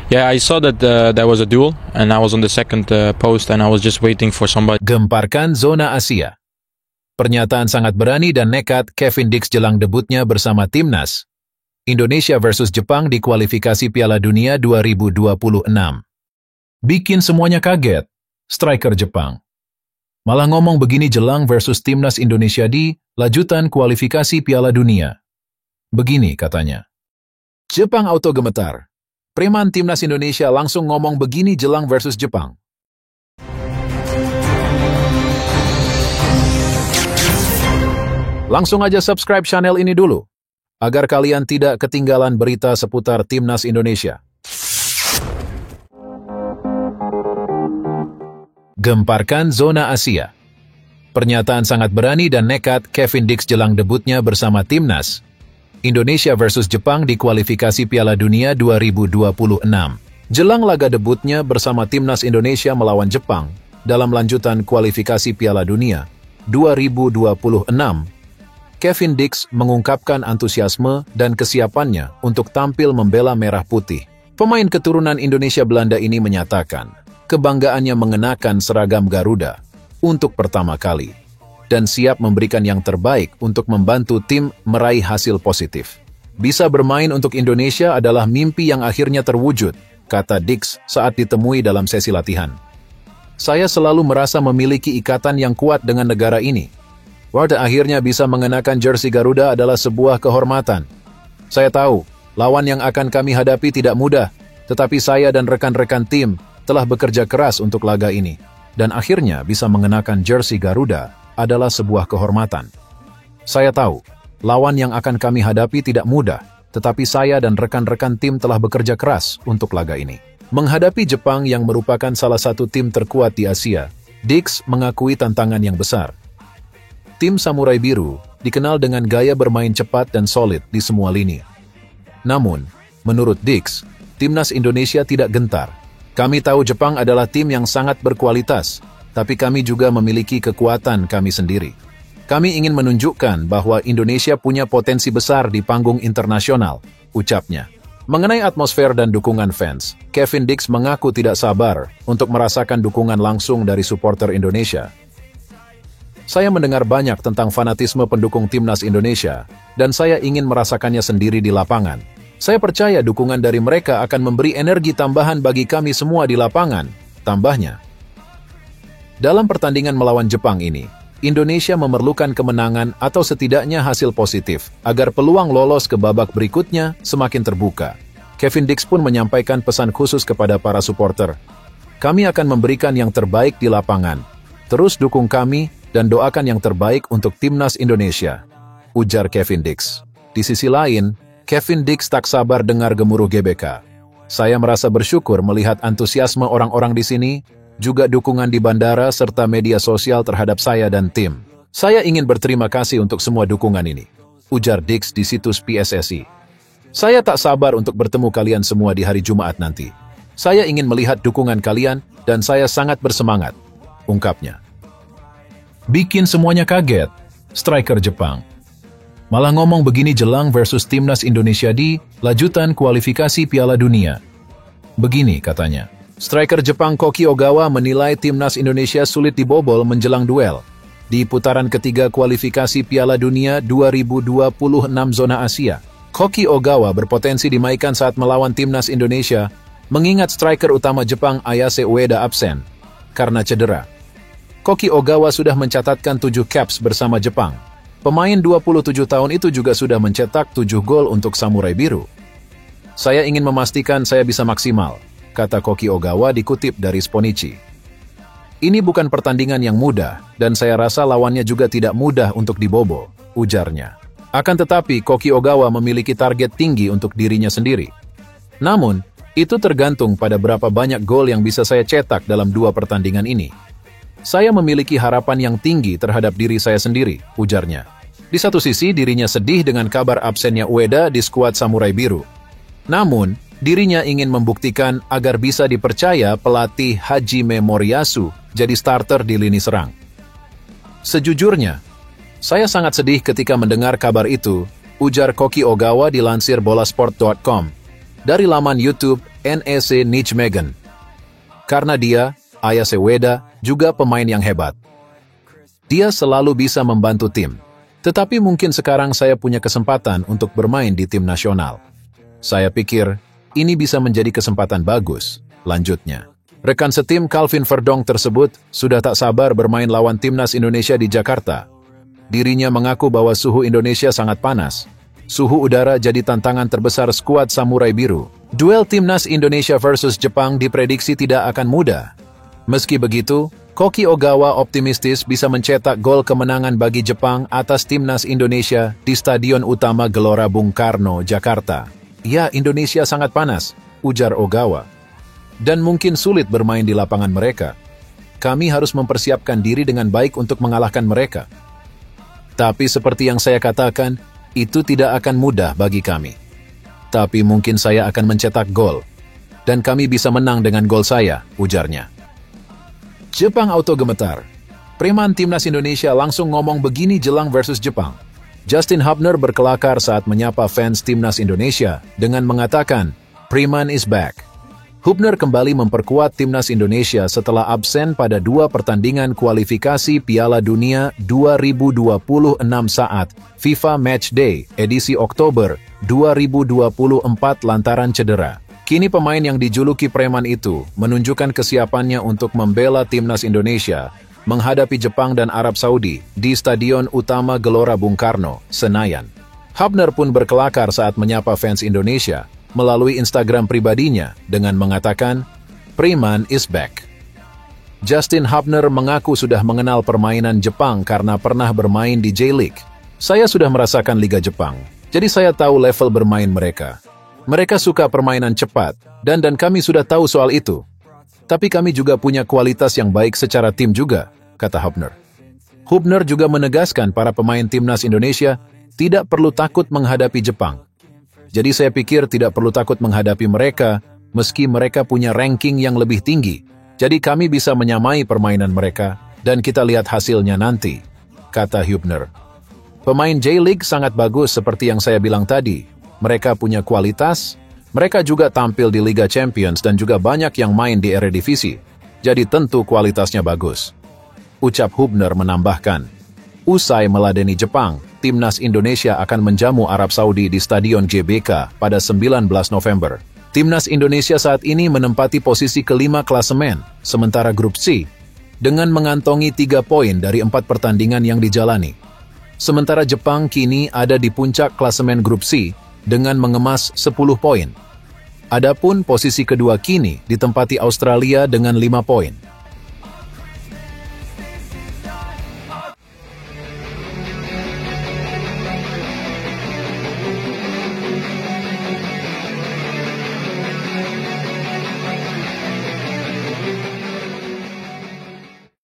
Yeah, I saw that there was a duel, and I was on the second post, and I was just waiting for somebody. Gemparkan zona Asia. Pernyataan sangat berani dan nekat Kevin Dix jelang debutnya bersama Timnas Indonesia versus Jepang di kualifikasi Piala Dunia 2026. Bikin semuanya kaget, striker Jepang. Malah ngomong begini jelang versus Timnas Indonesia di lanjutan kualifikasi Piala Dunia. Begini katanya. Jepang auto gemetar. Preman Timnas Indonesia langsung ngomong begini jelang versus Jepang. Langsung aja subscribe channel ini dulu, agar kalian tidak ketinggalan berita seputar Timnas Indonesia. Gemparkan zona Asia. Pernyataan sangat berani dan nekat Kevin Dix jelang debutnya bersama Timnas Indonesia versus Jepang di kualifikasi Piala Dunia 2026. Jelang laga debutnya bersama Timnas Indonesia melawan Jepang dalam lanjutan kualifikasi Piala Dunia 2026, Kevin Dix mengungkapkan antusiasme dan kesiapannya untuk tampil membela merah putih. Pemain keturunan Indonesia Belanda ini menyatakan kebanggaannya mengenakan seragam Garuda untuk pertama kali dan siap memberikan yang terbaik untuk membantu tim meraih hasil positif. Bisa bermain untuk Indonesia adalah mimpi yang akhirnya terwujud, kata Dix saat ditemui dalam sesi latihan. Saya selalu merasa memiliki ikatan yang kuat dengan negara ini. Pada akhirnya bisa mengenakan jersey Garuda adalah sebuah kehormatan. Saya tahu, lawan yang akan kami hadapi tidak mudah, tetapi saya dan rekan-rekan tim telah bekerja keras untuk laga ini. Dan akhirnya bisa mengenakan jersey Garuda adalah sebuah kehormatan. Saya tahu, lawan yang akan kami hadapi tidak mudah, tetapi saya dan rekan-rekan tim telah bekerja keras untuk laga ini. Menghadapi Jepang yang merupakan salah satu tim terkuat di Asia, Dix mengakui tantangan yang besar. Tim Samurai Biru dikenal dengan gaya bermain cepat dan solid di semua lini. Namun, menurut Dix, Timnas Indonesia tidak gentar. Kami tahu Jepang adalah tim yang sangat berkualitas, tapi kami juga memiliki kekuatan kami sendiri. Kami ingin menunjukkan bahwa Indonesia punya potensi besar di panggung internasional, ucapnya. Mengenai atmosfer dan dukungan fans, Kevin Dix mengaku tidak sabar untuk merasakan dukungan langsung dari supporter Indonesia. Saya mendengar banyak tentang fanatisme pendukung Timnas Indonesia, dan saya ingin merasakannya sendiri di lapangan. Saya percaya dukungan dari mereka akan memberi energi tambahan bagi kami semua di lapangan, tambahnya. Dalam pertandingan melawan Jepang ini, Indonesia memerlukan kemenangan atau setidaknya hasil positif agar peluang lolos ke babak berikutnya semakin terbuka. Kevin Dix pun menyampaikan pesan khusus kepada para supporter. Kami akan memberikan yang terbaik di lapangan. Terus dukung kami dan doakan yang terbaik untuk Timnas Indonesia, ujar Kevin Dix. Di sisi lain, Kevin Dix tak sabar dengar gemuruh GBK. Saya merasa bersyukur melihat antusiasme orang-orang di sini, juga dukungan di bandara serta media sosial terhadap saya dan tim. Saya ingin berterima kasih untuk semua dukungan ini, ujar Dix di situs PSSI. Saya tak sabar untuk bertemu kalian semua di hari Jumat nanti. Saya ingin melihat dukungan kalian dan saya sangat bersemangat, ungkapnya. Bikin semuanya kaget, striker Jepang. Malah ngomong begini jelang versus Timnas Indonesia di lanjutan kualifikasi Piala Dunia. Begini katanya. Striker Jepang Koki Ogawa menilai Timnas Indonesia sulit dibobol menjelang duel di putaran ketiga kualifikasi Piala Dunia 2026 zona Asia. Koki Ogawa berpotensi dimainkan saat melawan Timnas Indonesia, mengingat striker utama Jepang Ayase Ueda absen karena cedera. Koki Ogawa sudah mencatatkan 7 caps bersama Jepang. Pemain 27 tahun itu juga sudah mencetak 7 gol untuk Samurai Biru. Saya ingin memastikan saya bisa maksimal, kata Koki Ogawa dikutip dari Sponichi. Ini bukan pertandingan yang mudah, dan saya rasa lawannya juga tidak mudah untuk dibobol, ujarnya. Akan tetapi, Koki Ogawa memiliki target tinggi untuk dirinya sendiri. Namun, itu tergantung pada berapa banyak gol yang bisa saya cetak dalam 2 pertandingan ini. Saya memiliki harapan yang tinggi terhadap diri saya sendiri, ujarnya. Di satu sisi, dirinya sedih dengan kabar absennya Ueda di skuad Samurai Biru. Namun, dirinya ingin membuktikan agar bisa dipercaya pelatih Hajime Moriyasu jadi starter di lini serang. Sejujurnya, saya sangat sedih ketika mendengar kabar itu, ujar Koki Ogawa dilansir bolasport.com. Dari laman YouTube NEC Nijmegen. Karena dia, Ayase Weda, juga pemain yang hebat. Dia selalu bisa membantu tim. Tetapi mungkin sekarang saya punya kesempatan untuk bermain di tim nasional. Saya pikir, ini bisa menjadi kesempatan bagus, lanjutnya. Rekan setim Calvin Verdonk tersebut sudah tak sabar bermain lawan timnas Indonesia di Jakarta. Dirinya mengaku bahwa suhu Indonesia sangat panas. Suhu udara jadi tantangan terbesar skuad Samurai Biru. Duel timnas Indonesia versus Jepang diprediksi tidak akan mudah. Meski begitu, Koki Ogawa optimistis bisa mencetak gol kemenangan bagi Jepang atas timnas Indonesia di Stadion Utama Gelora Bung Karno, Jakarta. Ya, Indonesia sangat panas, ujar Ogawa. Dan mungkin sulit bermain di lapangan mereka. Kami harus mempersiapkan diri dengan baik untuk mengalahkan mereka. Tapi seperti yang saya katakan, itu tidak akan mudah bagi kami. Tapi mungkin saya akan mencetak gol. Dan kami bisa menang dengan gol saya, ujarnya. Jepang auto gemetar. Preman timnas Indonesia langsung ngomong begini jelang versus Jepang. Justin Hubner berkelakar saat menyapa fans timnas Indonesia dengan mengatakan, "Preman is back." Hubner kembali memperkuat timnas Indonesia setelah absen pada 2 pertandingan kualifikasi Piala Dunia 2026 saat FIFA Matchday edisi Oktober 2024 lantaran cedera. Kini pemain yang dijuluki preman itu menunjukkan kesiapannya untuk membela timnas Indonesia menghadapi Jepang dan Arab Saudi di Stadion Utama Gelora Bung Karno, Senayan. Hubner pun berkelakar saat menyapa fans Indonesia melalui Instagram pribadinya dengan mengatakan, "Preman is back." Justin Hubner mengaku sudah mengenal permainan Jepang karena pernah bermain di J-League. "Saya sudah merasakan Liga Jepang, jadi saya tahu level bermain mereka. Mereka suka permainan cepat, dan kami sudah tahu soal itu. Tapi kami juga punya kualitas yang baik secara tim juga," kata Hubner. Hubner juga menegaskan para pemain timnas Indonesia tidak perlu takut menghadapi Jepang. Jadi saya pikir tidak perlu takut menghadapi mereka, meski mereka punya ranking yang lebih tinggi. Jadi kami bisa menyamai permainan mereka, dan kita lihat hasilnya nanti, kata Hubner. Pemain J-League sangat bagus seperti yang saya bilang tadi. Mereka punya kualitas, mereka juga tampil di Liga Champions dan juga banyak yang main di Eredivisie. Jadi tentu kualitasnya bagus. Ucap Hubner menambahkan, usai meladeni Jepang, timnas Indonesia akan menjamu Arab Saudi di Stadion GBK pada 19 November. Timnas Indonesia saat ini menempati posisi kelima klasemen, sementara grup C, dengan mengantongi 3 poin dari 4 pertandingan yang dijalani. Sementara Jepang kini ada di puncak klasemen grup C, dengan mengemas 10 poin. Adapun posisi kedua kini ditempati Australia dengan 5 poin.